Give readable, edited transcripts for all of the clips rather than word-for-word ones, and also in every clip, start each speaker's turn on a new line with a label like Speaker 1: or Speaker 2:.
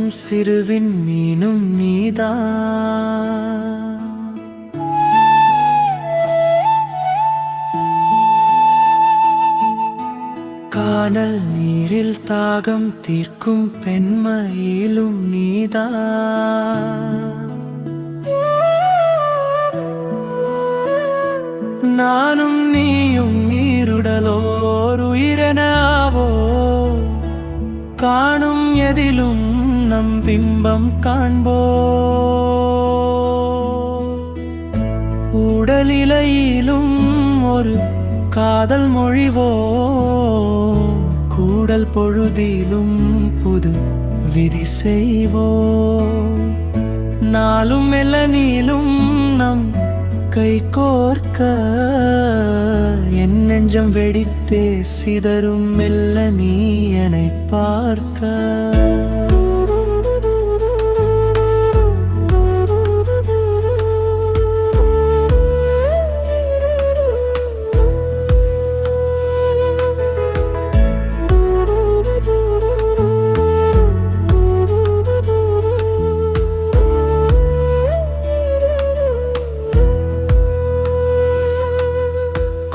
Speaker 1: பறக்கும் சிறுவின் மீனும் நீதான். கானல் நீரில் தாகம் தீர்க்கும் பெண்மயிலும் நீதான். நானும் நீயும் நீருடலோர் உயிரெனாவோ, காணும் எதிலும் நம் பிம்பம் காண்போ. உடலிலையிலும் ஒரு காதல் மொழிவோ, கூடல் பொழுதிலும் புது விதி செய்வோ. நாளும் மெல்ல நீளும் நம் கை கோர்க்க, என் நெஞ்சம் வெடித்தே சிதறும் மெல்ல நீ என்னை பார்க்க.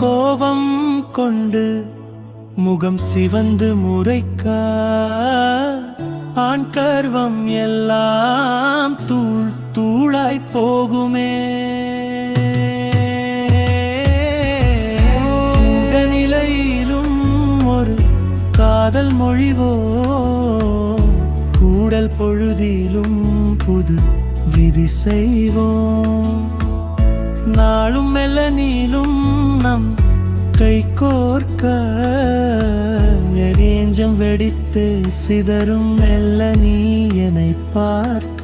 Speaker 1: கோபம் கொண்டு முகம் சிவந்து முறைக்க, ஆண் கர்வம் எல்லாம் தூள் தூளாய் போகுமே. உடனிலையிலும் ஒரு காதல் மொழிவோ, கூடல் பொழுதிலும் புது விதி செய்வோம். நாளும் மெல்ல நீளும் நம் கை கோர்க்க, நெஞ்சம் வெடித்து சிதறும் மெல்ல நீ என்னை பார்க்க.